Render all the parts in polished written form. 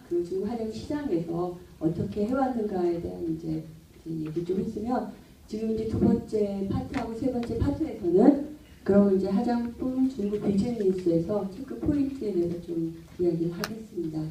그 중국 화장 시장에서 어떻게 해왔는가에 대한 이제 얘기 좀 했으면, 지금 이제 두 번째 파트하고 세 번째 파트에서는 그럼 이제 화장품 중국 비즈니스에서 체크 포인트에 대해서 좀 이야기를 하겠습니다.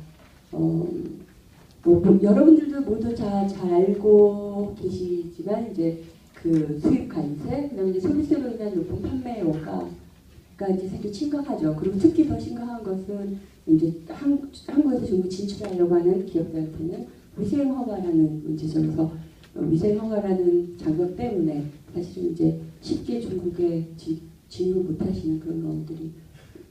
여러분들도 모두 잘 알고 계시지만 이제 그 수입 관세, 그다음에 이제 서비스로 인한 높은 판매 원가가 이제 사실 심각하죠. 그리고 특히 더 심각한 것은 이제 한국에서 중국 진출하려고 하는 기업들한테는 위생허가라는 문제죠. 그래서 위생허가라는 장벽 때문에 사실은 이제 쉽게 중국에 진입 못하시는 그런 경우들이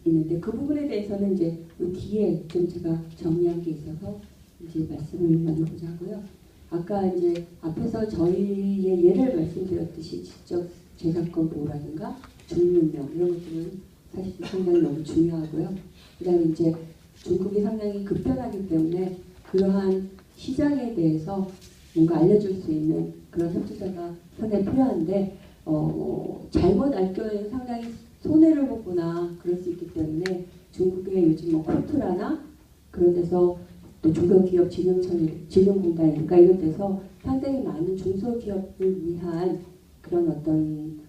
있는데, 그 부분에 대해서는 이제 그 뒤에 좀 제가 정리한 게 있어서 이제 말씀을 나누고자 하고요. 아까 이제 앞에서 저희의 예를 말씀드렸듯이 지적 재산권 보호라든가 중유명 이런 것들은 사실 상당히 너무 중요하고요. 그다음에 이제 중국이 상당히 급변하기 때문에 그러한 시장에 대해서 뭔가 알려줄 수 있는 그런 협조자가 상당히 필요한데, 잘못 알 경우에는 상당히 손해를 보거나 그럴 수 있기 때문에 중국의 요즘 뭐 코트라나 그런 데서 또 중소기업 진흥공단 그러니까 이런 데서 상당히 많은 중소기업을 위한 그런 어떤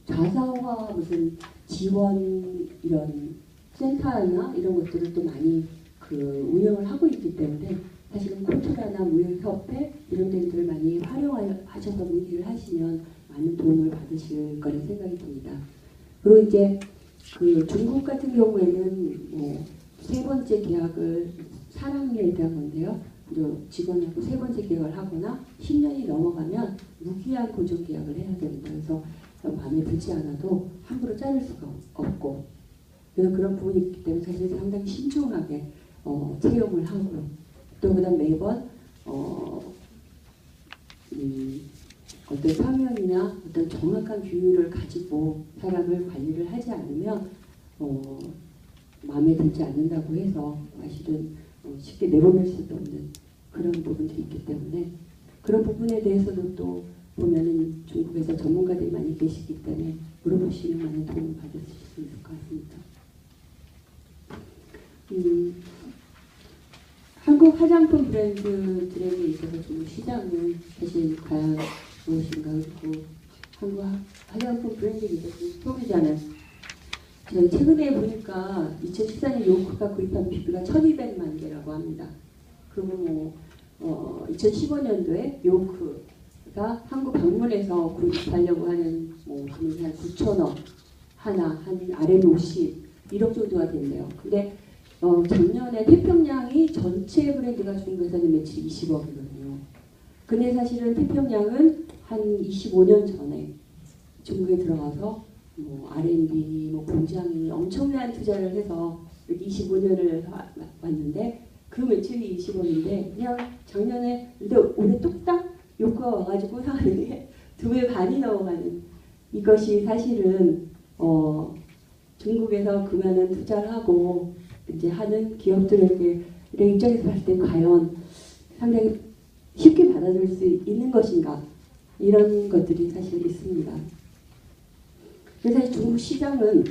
자사화 무슨 지원 이런 센터나 이런 것들을 또 많이 그 운영을 하고 있기 때문에 사실은 코트라나 무역협회 이런 데들을 많이 활용하셔서 문의를 하시면 많은 도움을 받으실 거라 생각이 듭니다. 그리고 이제 그 중국 같은 경우에는 뭐 세 번째 계약을 사랑에 대한 건데요. 직원하고 세 번째 계약을 하거나 10년이 넘어가면 무기한 고정 계약을 해야 됩니다. 그래서 마음에 들지 않아도 함부로 자를 수가 없고, 그래서 그런 부분이 있기 때문에 사실 상당히 신중하게 채용을 하고, 또 그다음 매번 어떤 사명이나 어떤 정확한 규율을 가지고 사람을 관리를 하지 않으면 마음에 들지 않는다고 해서 사실은 쉽게 내보낼 수도 없는 그런 부분들이 있기 때문에, 그런 부분에 대해서도 또 보면은 중국에서 전문가들이 많이 계시기 때문에 물어보시면 많은 도움을 받을 수 있을 것 같습니다. 한국 화장품 브랜드들에게 있어서 중국 시장은 사실 과연 무엇인가, 그리고 한국 화장품 브랜드에 있어서 소비자는 저희 최근에 보니까 2014년 요크가 구입한 비비가 1200만 개라고 합니다. 그리고 2015년도에 요크가 한국 방문해서 구입하려고 하는 돈이 한 9천억 하나, 한 RM 51억 정도가 된대요. 근데 작년에 태평양이 전체 브랜드가 중국에서는 매출이 20억이거든요. 근데 사실은 태평양은 한 25년 전에 중국에 들어가서 R&D, 공장이 엄청난 투자를 해서 25년을 왔는데 그 매출이 20억인데 그냥 작년에 올해 뚝딱 요크가 와가지고 상하는데 2배 반이 넘어가는, 이것이 사실은 중국에서 그 많은 투자를 하고 이제 하는 기업들에게 입장에서 봤을 때 과연 상당히 쉽게 받아들일 수 있는 것인가, 이런 것들이 사실 있습니다. 그래서 사실 중국 시장은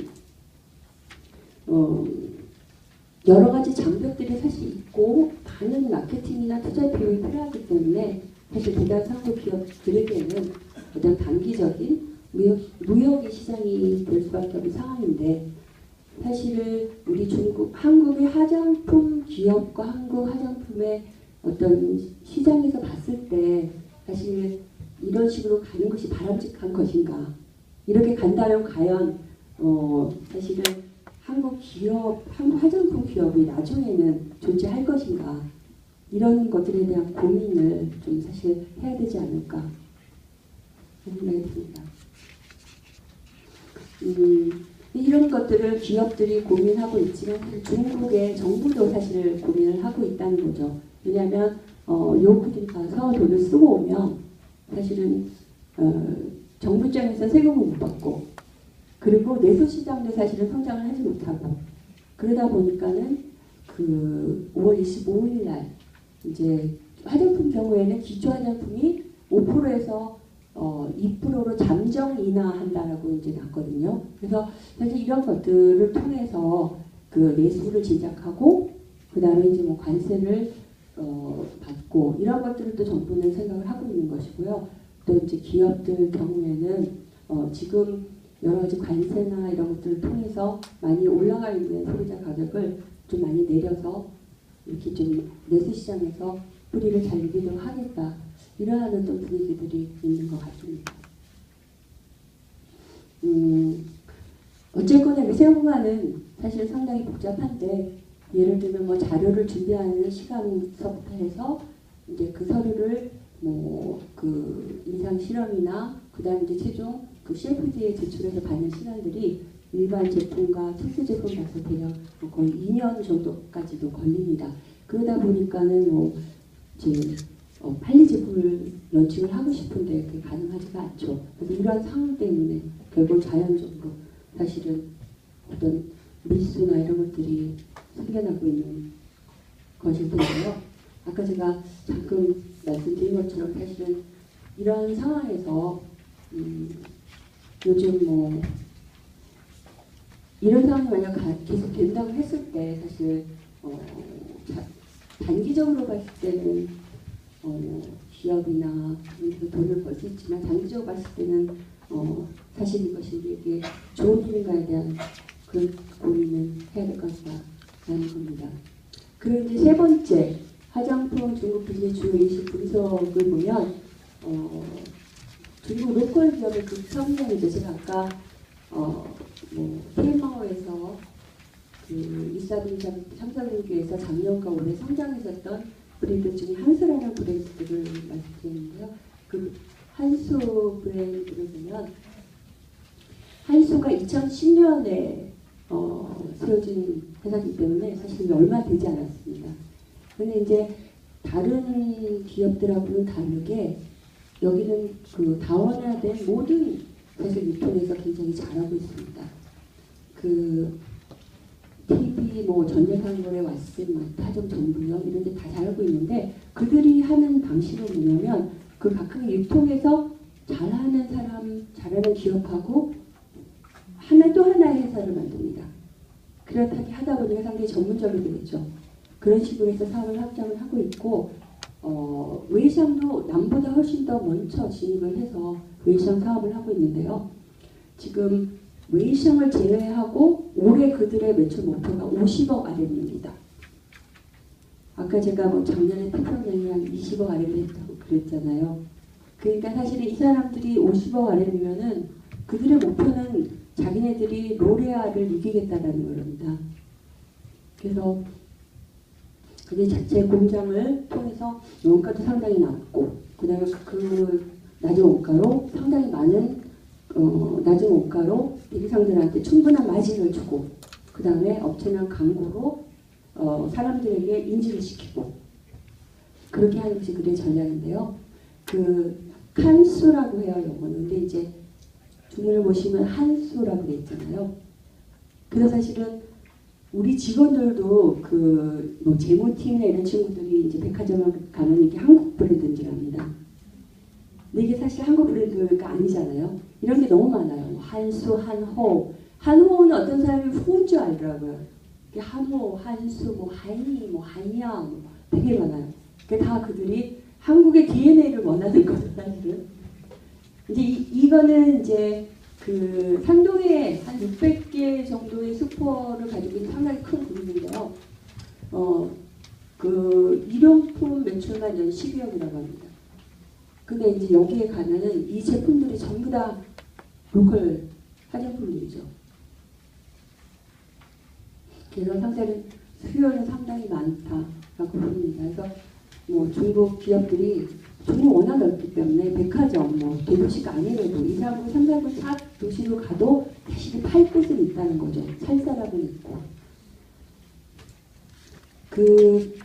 여러 가지 장벽들이 사실 있고 많은 마케팅이나 투자 비용이 필요하기 때문에 사실 대다수 한국 기업들에게는 어떤 단기적인 무역의 시장이 될 수밖에 없는 상황인데, 사실은 우리 한국의 화장품 기업과 한국 화장품의 어떤 시장에서 봤을 때 사실 이런 식으로 가는 것이 바람직한 것인가, 이렇게 간다면 과연 사실은 한국 화장품 기업이 나중에는 존재할 것인가, 이런 것들에 대한 고민을 좀 사실 해야 되지 않을까 생각이 듭니다. 이런 것들을 기업들이 고민하고 있지만 중국의 정부도 사실 고민을 하고 있다는 거죠. 왜냐하면 요크들이 가서 돈을 쓰고 오면 사실은 정부 입장에서 세금을 못 받고, 그리고 내수시장도 사실은 성장을 하지 못하고, 그러다 보니까는 그 5월 25일 날 이제 화장품 경우에는 기초 화장품이 5%에서 2%로 잠정 인하한다라고 이제 났거든요. 그래서 사실 이런 것들을 통해서 그 내수를 제작하고 그 다음에 이제 뭐 관세를 받고 이런 것들을 또 정부는 생각을 하고 있는 것이고요. 또 이제 기업들 경우에는 지금 여러 가지 관세나 이런 것들을 통해서 많이 올라가 있는 소비자 가격을 좀 많이 내려서 이렇게 좀 내수 시장에서 뿌리를 잘 내리도록 하겠다. 이러한 또 분위기들이 있는 것 같습니다. 어쨌거나 세우가는 사실 상당히 복잡한데 예를 들면 뭐 자료를 준비하는 시간서부터 해서 이제 그 서류를 뭐 그 임상 실험이나 그다음 이제 최종 그 CFD에 제출해서 받는 시간들이 일반 제품과 특수 제품 봤을 때요 거의 2년 정도까지도 걸립니다. 그러다 보니까는 뭐 이제 빨리 제품을 런칭을 하고 싶은데 그게 가능하지가 않죠. 그래서 이러한 상황 때문에 결국 자연적으로 사실은 어떤 밀수나 이런 것들이 생겨나고 있는 것일 텐데요. 아까 제가 잠깐 말씀드린 것처럼 사실은 이런 상황에서 요즘 뭐 이런 상황이 만약 계속 된다고 했을 때 사실 단기적으로 봤을 때는 기업이나 돈을 벌 수 있지만 장기적으로 봤을 때는 사실 이것이 이게 좋은 일인가에 대한 그 고민을 해야 될 것 같다는 겁니다. 그리고 이제 세 번째 화장품 중국 비즈니스 주요 인식 분석을 보면 중국 로컬 기업의 그 성장이죠. 제가 아까 뭐 테이마오에서 그 2사분기, 3사분기에서 작년과 올해 성장했었던 브랜드 중에 한수라는 브랜드를 말씀드렸는데요. 그 한수 브랜드를 보면 한수가 2010년에 세워진 회사이기 때문에 사실 얼마 되지 않았습니다. 근데 이제 다른 기업들하고는 다르게 여기는 그 다원화된 모든 사실 유통에서 굉장히 잘하고 있습니다. 그 TV 뭐 전자상거래 왓슨, 타점 정부역 이런 데 다 잘하고 있는데 그들이 하는 방식은 뭐냐면 그 각각의 유통에서 잘하는 사람, 잘하는 기업하고 하나 또 하나의 회사를 만듭니다. 그렇게 하다 보니까 상당히 전문적이 되겠죠. 그런 식으로 해서 사업을 확장을 하고 있고 웨이샹도 남보다 훨씬 더 먼저 진입을 해서 웨이샹 사업을 하고 있는데요. 지금 웨이샹을 제외하고 올해 그들의 매출 목표가 50억 RM입니다. 아까 제가 뭐 작년에 태평양이 한 20억 RM 했다고 그랬잖아요. 그러니까 사실은 이 사람들이 50억 RM이면은 그들의 목표는 자기네들이 로레알을 이기겠다라는 겁니다. 그래서 그게 자체 공장을 통해서 원가도 상당히 낮고 그다음에 그 낮은 원가로 상당히 많은 낮은 원가로 대리상들한테 충분한 마진을 주고 그 다음에 업체는 광고로 사람들에게 인지를 시키고 그렇게 하는 것이 그들의 전략인데요. 그 칸수라고 해요 영어는. 근데 이제 중문을 보시면 한수라고 되어 있잖아요. 그래서 사실은 우리 직원들도 그 뭐 재무팀이나 이런 친구들이 이제 백화점을 가면 이게 한국 브랜드인 줄 압니다. 근데 이게 사실 한국 브랜드가 아니잖아요. 이런 게 너무 많아요. 한수, 한호. 한호는 어떤 사람이 후인 줄 알더라고요. 한호, 한수, 뭐 한이, 뭐 한양 뭐 되게 많아요. 그게 다 그들이 한국의 DNA를 원하는 거죠, 사실은. 이제 이거는 이제 그 산동에 한 600개 정도의 슈퍼를 가지고 있는 상당히 큰 그룹인데요. 그 일용품 매출만 연 12억이라고 합니다. 근데 이제 여기에 가면은 이 제품들이 전부 다 로컬 화장품들이죠. 그래서 상당히 수요는 상당히 많다라고 봅니다. 그래서 뭐 중국 기업들이 중국 워낙 넓기 때문에 백화점, 뭐 대도시가 아니래도 2, 3구, 3, 4구, 4도시로 가도 사실 팔 곳은 있다는 거죠. 살 사람은 있고. 그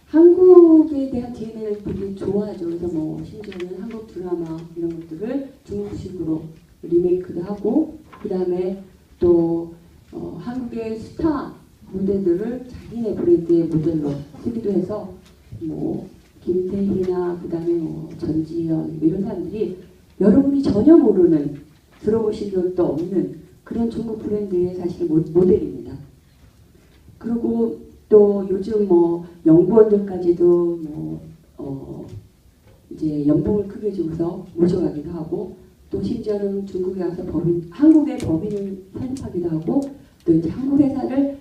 한국에 대한 DNA를 되게 좋아하죠. 그래서 뭐 심지어는 한국 드라마 이런 것들을 중국식으로 리메이크도 하고 그 다음에 또 한국의 스타 모델들을 자기네 브랜드의 모델로 쓰기도 해서 뭐 김태희나 그 다음에 뭐 전지현 이런 사람들이 여러분이 전혀 모르는 들어보신 적도 없는 그런 중국 브랜드의 사실 모델입니다. 그리고 또 요즘 뭐 연구원들까지도 이제 연봉을 크게 주고서 모셔가기도 하고, 또 심지어는 중국에 가서 한국의 법인을 설립하기도 하고, 또 이제 한국 회사를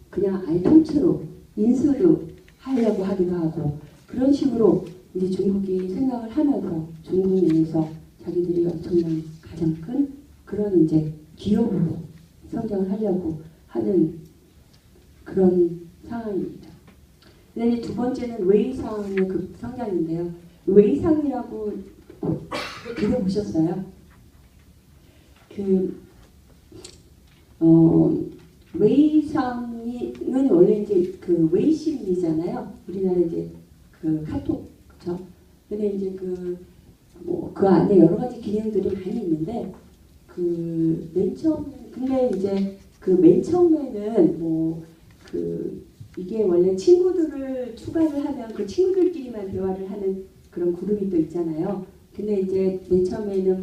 그냥 아예 통째로 인수도 하려고 하기도 하고, 그런 식으로 이제 중국이 생각을 하면서 중국 내에서 자기들이 엄청난 가장 큰 그런 이제 기업으로 성장을 하려고 하는 그런 상황입니다. 근데 두 번째는 웨이상의 급성장인데요. 웨이상이라고 들어보셨어요? 웨이상은 원래 이제 그 웨이신이잖아요. 우리나라 이제 그 카톡, 그렇죠? 근데 이제 그 안에 여러 가지 기능들이 많이 있는데 근데 이제 맨 처음에는 이게 원래 친구들을 추가를 하면 그 친구들끼리만 대화를 하는 그런 그룹이 또 있잖아요. 근데 이제 맨 처음에는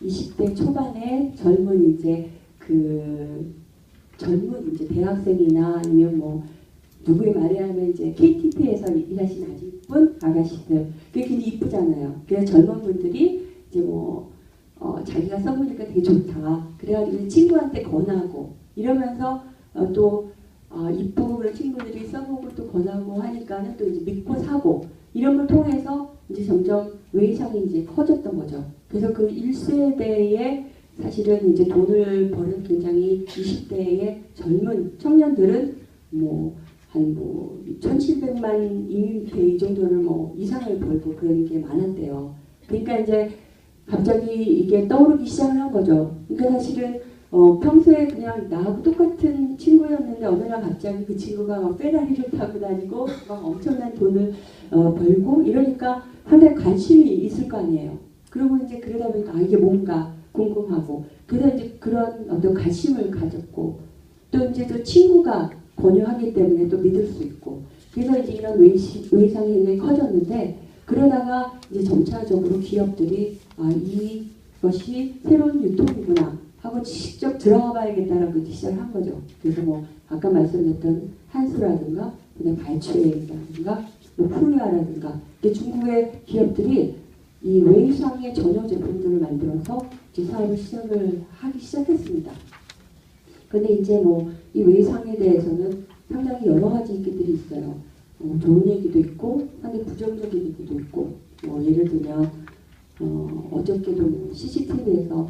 20대 초반에 젊은 대학생이나 아니면 누구의 말에 하면 이제 KTP에서 일하신 아주 이쁜 아가씨들, 그게 굉장히 이쁘잖아요. 그래서 젊은 분들이 이제 자기가 써보니까 되게 좋다. 그래가지고 친구한테 권하고 이러면서 또 이쁘고 그런 친구들이 써보고 또 권하고 하니까는 또 이제 믿고 사고 이런 걸 통해서 이제 점점 웨이상이 이제 커졌던 거죠. 그래서 그 1세대의 사실은 이제 돈을 버는 굉장히 20대의 젊은 청년들은 한 1,700만 인민폐 이 정도를 이상을 벌고 그런 게 많았대요. 그러니까 이제 갑자기 이게 떠오르기 시작을 한 거죠. 그러니까 사실은 평소에 그냥 나하고 똑같은 친구였는데 어느 날 갑자기 그 친구가 막 페라리를 타고 다니고 막 엄청난 돈을 벌고 이러니까 상당히 관심이 있을 거 아니에요. 그리고 이제 그러다 보니까 이게 뭔가 궁금하고 그래서 이제 그런 어떤 관심을 가졌고 또 이제 또 친구가 권유하기 때문에 또 믿을 수 있고 그래서 이제 이런 웨이상이 굉장히 커졌는데 그러다가 이제 점차적으로 기업들이 이것이 새로운 유통이구나 하고 직접 들어가 봐야겠다라고 시작을 한 거죠. 그래서 아까 말씀드렸던 한수라든가 그다음 발추웨이라든가 후리아라든가 중국의 기업들이 이 웨이상의 전용 제품들을 만들어서 이제 사업을 하기 시작했습니다. 근데 이제 이 웨이상에 대해서는 상당히 여러 가지 얘기들이 있어요. 좋은 얘기도 있고 상당히 부정적인 얘기도 있고 예를 들면 어저께도 CCTV에서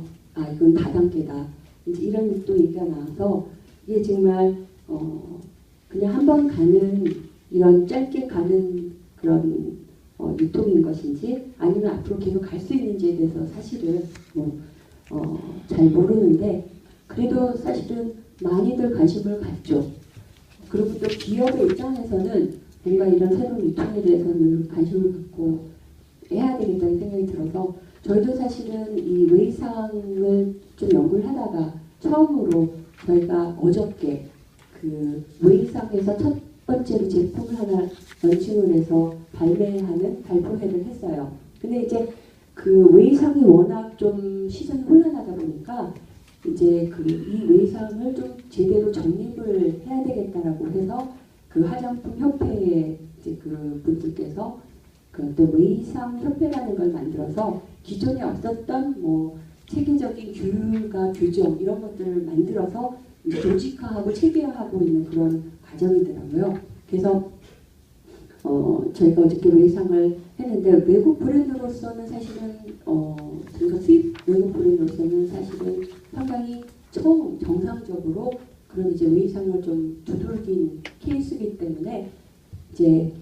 이건 다단계다 이제 이런 또 얘기가 나와서 이게 정말 그냥 한 번 가는 이런 짧게 가는 그런 유통인 것인지 아니면 앞으로 계속 갈 수 있는지에 대해서 사실은 잘 모르는데 그래도 사실은 많이들 관심을 갖죠. 그리고 또 기업의 입장에서는 뭔가 이런 새로운 유통에 대해서는 관심을 갖고 해야 되겠다는 생각이 들어서 저희도 사실은 이 웨이상을 좀 연구를 하다가 처음으로 저희가 어저께 그 웨이상에서 첫 번째로 제품을 하나 런칭을 해서 발표회를 했어요. 근데 이제 그 웨이상이 워낙 좀 시장이 혼란하다 보니까 이제 이 웨이상을 좀 제대로 정립을 해야 되겠다라고 해서 그 화장품 협회의 이제 그 분들께서 또 웨이상 협회라는 걸 만들어서 기존에 없었던 체계적인 규율과 규정 이런 것들을 만들어서 조직화하고 체계화하고 있는 그런 과정이더라고요. 그래서 저희가 어저께 웨이상을 했는데 외국 브랜드로서는 사실은 저희가 수입 외국 브랜드로서는 사실은 상당히 처음 정상적으로 그런 이제 웨이상을 좀 두들긴 케이스이기 때문에 이제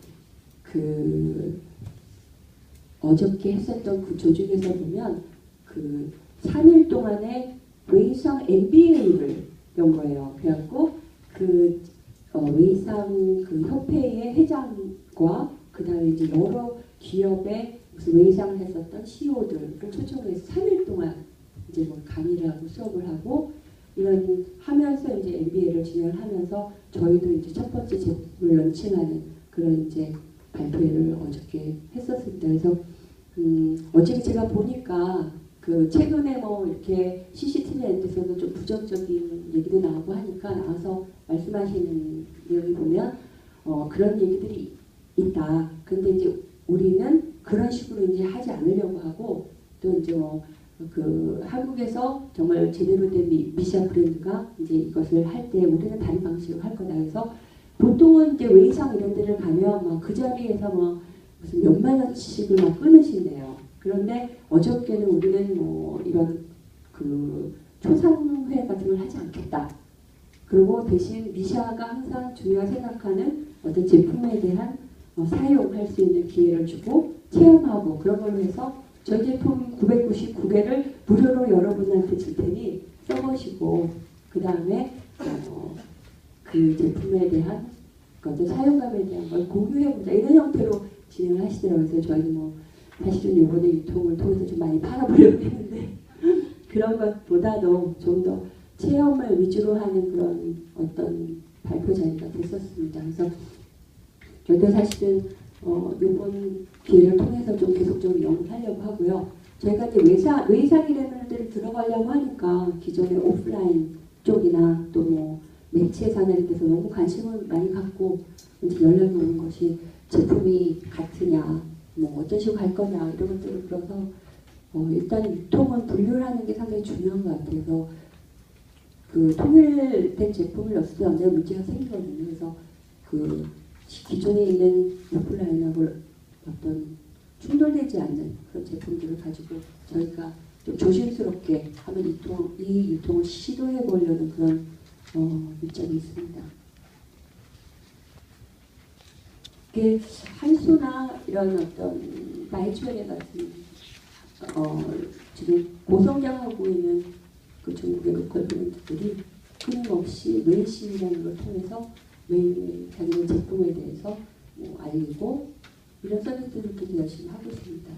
어저께 했었던 그 조직에서 보면 3일 동안에 웨이상 MBA를 연 거예요. 그래갖고 웨이상 협회의 회장과 그다음에 이제 여러 기업의 무슨 웨이상을 했었던 CEO들을 초청해서 3일 동안 이제 강의를 하고 수업을 하고 이런 하면서 이제 MBA를 진행을 하면서 저희도 이제 첫 번째 제품을 런칭하는 그런 이제 발표회를 어저께 했었습니다. 그래서 어저께 제가 보니까 그 최근에 뭐 이렇게 CCTV에서도 좀 부정적인 얘기도 나오고 하니까 나와서 말씀하시는 내용을 보면 그런 얘기들이 있다. 근데 이제 우리는 그런 식으로 이제 하지 않으려고 하고 또 이제 그 한국에서 정말 제대로 된 미샤 브랜드가 이제 이것을 할 때 우리는 다른 방식으로 할 거다. 그래서 보통은 이제 외상 이런 데를 가면 막 그 자리에서 뭐 무슨 몇만 원씩을 막 끊으신대요. 그런데 어저께는 우리는 뭐 이런 그 초상회 같은 걸 하지 않겠다. 그리고 대신 미샤가 항상 중요하게 생각하는 어떤 제품에 대한 사용할 수 있는 기회를 주고 체험하고 그런 걸로 해서 저희 제품 999개를 무료로 여러분한테 줄 테니 써보시고 그 다음에 그 제품에 대한 어떤 사용감에 대한 걸 공유해보자 이런 형태로 진행을 하시더라고요. 그래서 저희는 뭐 사실은 이번에 유통을 통해서 좀 많이 팔아보려고 했는데 그런 것보다도 좀 더 체험을 위주로 하는 그런 어떤 발표 자리가 됐었습니다. 그래서 저도 사실은 이번 기회를 통해서 좀 계속적으로 연구하려고 하고요. 저희가 이제 외상이라는 데를 들어가려고 하니까 기존의 오프라인 쪽이나 또 뭐 매체사나 이런 데서 너무 관심을 많이 갖고 이제 연락이 오는 것이 제품이 같으냐, 뭐 어떤 식으로 갈 거냐 이런 것들을 들어서 일단 유통은 분류를 하는 게 상당히 중요한 것 같아서 그 통일된 제품을 넣었을 때 언제나 문제가 생기거든요. 그래서 그 기존에 있는 오프라인하고 어떤 충돌되지 않는 그런 제품들을 가지고 저희가 좀 조심스럽게 한번 이 유통을 시도해 보려는 그런 입장이 있습니다. 이게 한수나 이런 어떤 나이츠웰 같은 지금 고성장하고 있는 그 중국의 로컬 브랜드들이 끊임없이 웨이신이라는 걸 통해서 매일매일 자기네 제품에 대해서 알리고 이런 서비스들을 되게 열심히 하고 있습니다.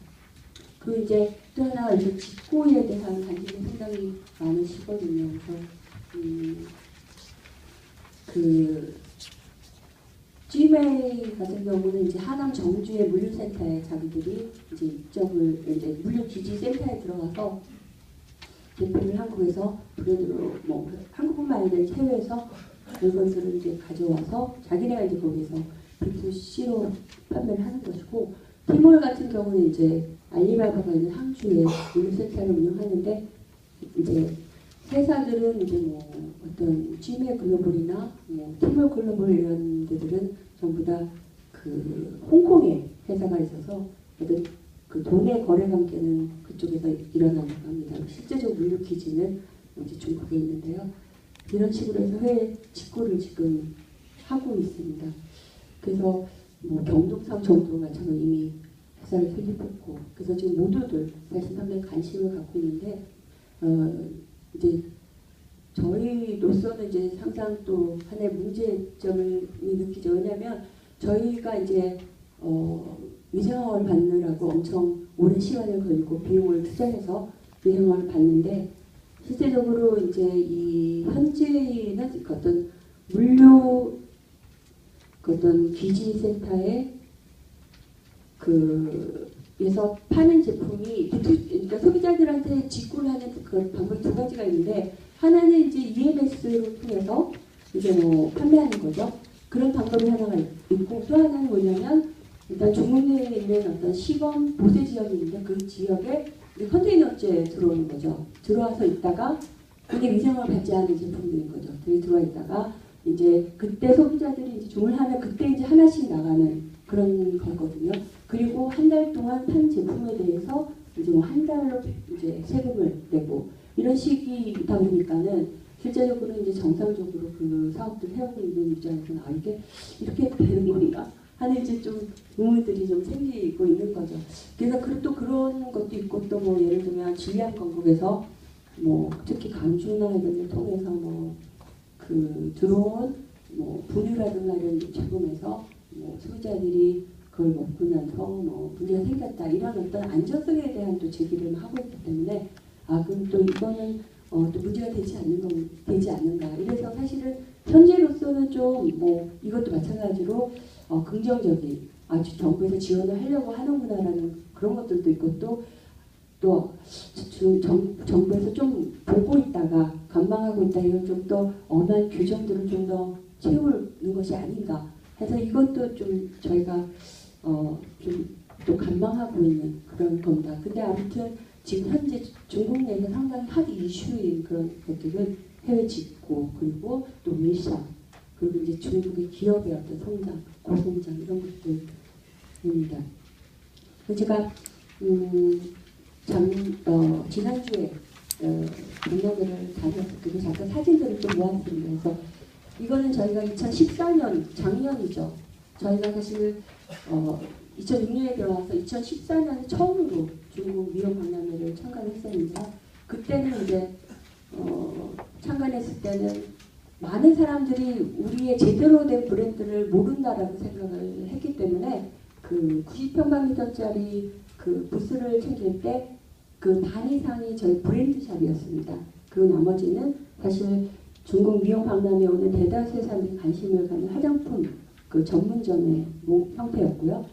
그리고 이제 또 하나 이제 직구에 대한 관심이 상당히 많으시거든요. 그래서 그 G메이 같은 경우는 이제 하남 정주의 물류센터에 자기들이 이제 입점을 이제 물류 기지 센터에 들어가서 제품을 한국에서 브랜드로 뭐 한국뿐만 아니라 해외에서 물건들을 이제 가져와서 자기네가 이제 거기서 B2C로 판매를 하는 것이고 티몰 같은 경우는 이제 알리바바가 있는 항주에 물류센터를 운영하는데 이제 회사들은 이제 뭐 어떤 G메이 글로벌이나 뭐 티몰 글로벌 이런 데들은 전부 다 그 홍콩에 회사가 있어서 어떤 그 돈의 거래 관계는 그쪽에서 일어난다고 합니다. 실제적 물류 기지는 이제 중국에 있는데요. 이런 식으로 해서 해외 직구를 지금 하고 있습니다. 그래서 뭐 경동상 정도가 저는 이미 회사를 설립했고 그래서 지금 모두들 사실 상당히 관심을 갖고 있는데 이제 저희로서는 이제 항상 또 하나의 문제점을 느끼죠. 왜냐하면 저희가 이제 위생허가를 받느라고 엄청 오랜 시간을 걸리고 비용을 투자해서 위생허가를 받는데 실제적으로 이제 이 현지는 어떤 물류 어떤 기지센터에 그에서 파는 제품이 그러니까 소비자들한테 직구를 하는 그 방법이 두 가지가 있는데 하나는 이제 EMS로 통해서 이제 뭐 판매하는 거죠. 그런 방법이 하나가 있고 또 하나는 뭐냐면 일단 중국에 있는 어떤 시범 보세 지역이 있는데 그 지역에 컨테이너째 들어오는 거죠. 들어와서 있다가 그게 위생을 받지 않은 제품들인 거죠. 들이 들어와 있다가 이제 그때 소비자들이 이제 주문하면 그때 이제 하나씩 나가는 그런 거거든요. 그리고 한 달 동안 판 제품에 대해서 이제 뭐 한 달로 이제 세금을 내고 이런 식이 있다 보니까는 실제적으로 이제 정상적으로 그 사업들을 해오고 있는 입장에서는 이게 이렇게 되는 건가 하는 이제 좀 의문들이 좀 생기고 있는 거죠. 그래서 또 그런 것도 있고 또 뭐 예를 들면 진리안 건국에서 뭐 특히 강주나 이런 걸 통해서 뭐 그 들어온 뭐 분유라든가 이런 제품에서 뭐 소비자들이 그걸 먹고 나서 뭐 문제가 생겼다 이런 어떤 안전성에 대한 또 제기를 하고 있기 때문에 그럼 또 이거는 또 문제가 되지 않는가 이래서 사실은 현재로서는 좀 뭐 이것도 마찬가지로 긍정적인 정부에서 지원을 하려고 하는구나라는 그런 것들도 있고 또 또 정부에서 좀 보고 있다가 관망하고 있다 이런 좀 더 엄한 규정들을 좀 더 채우는 것이 아닌가 해서 이것도 좀 저희가 좀 또 관망하고 있는 그런 겁니다. 근데 아무튼 지금 현재 중국 내에서 상당히 핫 이슈인 그런 것들은 해외 직구 그리고 또 밀상 그리고 이제 중국의 기업의 어떤 성장, 고성장 이런 것들입니다. 제가 지난주에 동남아를 다녔을 때 잠깐 사진들을 좀 모았습니다. 그래서 이거는 저희가 2014년 작년이죠. 저희가 사실 2006년에 들어와서 2014년에 처음으로 중국 미용 박람회를 참관했었는데 그때는 이제 참관했을 때는 많은 사람들이 우리의 제대로 된 브랜드를 모른다라고 생각을 했기 때문에 그 90평방미터짜리 그 부스를 챙길 때 그 반 이상이 저희 브랜드샵이었습니다. 그 나머지는 사실 중국 미용 박람회에 오는 대다수의 사람들이 관심을 갖는 화장품 그 전문점의 형태였고요.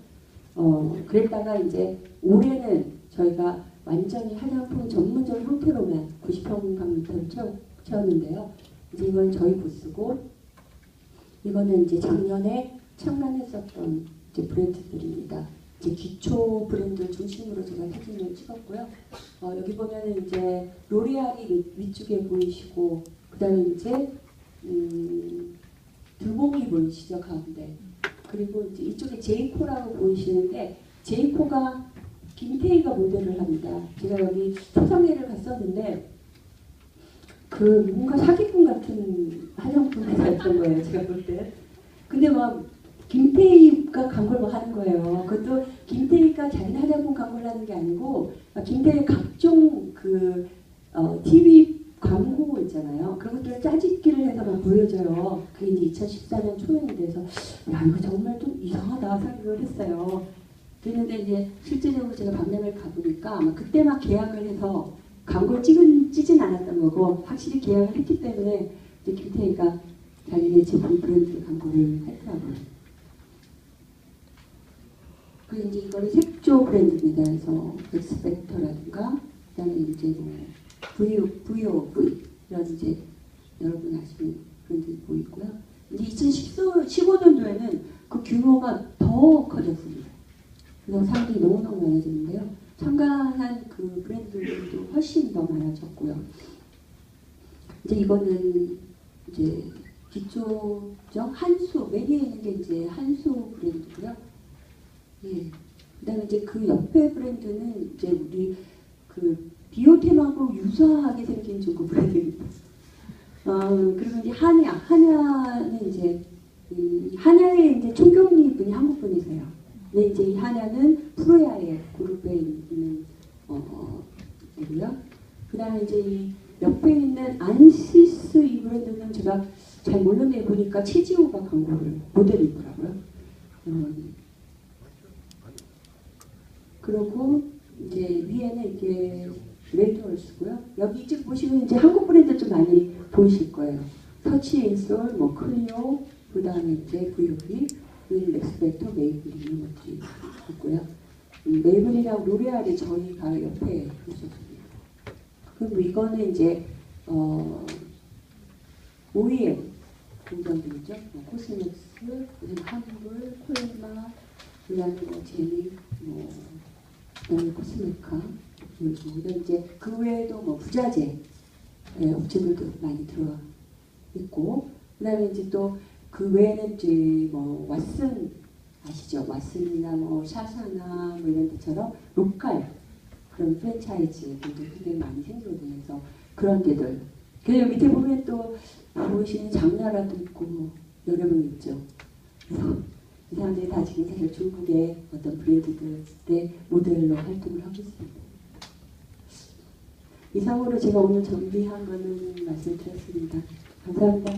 그랬다가 이제 올해는 저희가 완전히 화장품 전문점 형태로만 90평방미터를 채웠는데요. 이제 이건 저희 부스고 이거는 이제 작년에 창간했었던 이제 브랜드들입니다. 이제 기초 브랜드 중심으로 제가 사진을 찍었고요. 여기 보면은 이제 로레알이 위쪽에 보이시고 그다음에 이제 두봉이 보이시죠 가운데. 그리고 이제 이쪽에 제이코라고 보이시는데 제이코가 김태희가 모델을 합니다. 제가 여기 초상회를 갔었는데 그 뭔가 사기꾼 같은 화장품 회사였던 거예요. 제가 볼 때. 근데 막 김태희가 광고를 막 하는 거예요. 그것도 김태희가 자기 화장품 광고를 하는 게 아니고 김태희 각종 그 TV 광고 있잖아요. 그런 것들을 짜집기를 해서 막 보여줘요. 그게 이제 2014년 초였는데 그래서 야 이거 정말 좀 이상하다 생각을 했어요. 그랬는데 이제 실제적으로 제가 박람회를 가보니까 아마 그때 막 계약을 해서 광고를 찌진 않았던 거고 확실히 계약을 했기 때문에 이제 김태희가 자기네 제품 브랜드 광고를 했더라고요. 그리고 이제 이거는 색조 브랜드입니다. 그래서 엑스펙터라든가 그다음에 이제 뭐 VOV 이런 이제 여러분 아시는 브랜드 보이고요. 이제 2015년도에는 그 규모가 더 커졌습니다. 그래서 사람들이 너무너무 많아졌는데요. 참가한 그 브랜드들도 훨씬 더 많아졌고요. 이제 이거는 이제 기초적 한수 맨 위에 있는 게 이제 한수 브랜드고요. 예. 그다음에 이제 그 옆에 브랜드는 이제 우리 그 비오템하고 유사하게 생긴 중국 브랜드입니다. 그리고 이제 한야는 이제 한야의 이제 총경리 분이 한국 분이세요. 근데 이제 이 한야는 프로야의 그룹에 있는 이고요. 그다음에 이제 이 옆에 있는 안시스 이 브랜드는 제가 잘 몰랐는데 보니까 최지호가 광고를 모델이더라고요. 그리고 이제 위에는 이게 레드월스고요. 여기 이쪽 보시면 이제 한국 브랜드 좀 많이 보이실 거예요. 터치앤솔, 뭐 클리오, 그다음에 이제 VOV, 엑스펙터, 메이블린 이런 것들이 있고요. 메이블린이랑 로레알이 저희가 옆에 있었습니다. 그리고 이거는 이제 OEM 공장들이죠. 뭐 코스메틱스, 한불, 콜마, 그다음에 뭐 제닉, 뭐 그다음에 코스메카, 그리고 이제 그 외에도 뭐 부자재 업체들도 많이 들어와 있고, 그다음에 이제 또 그 외에는 이제 뭐 왓슨 아시죠? 왓슨이나 뭐 샤샤나 뭐 이런 데처럼 로컬 그런 프랜차이즈들도 굉장히 많이 생기거든요. 그래서 그런 데들. 그리고 밑에 보면 또 보이시는 장나라도 있고 뭐 여러 명 있죠. 그래서 이 사람들이 다 지금 사실 중국의 어떤 브랜드들의 모델로 활동을 하고 있습니다. 이상으로 제가 오늘 준비한 거는 말씀드렸습니다. 감사합니다.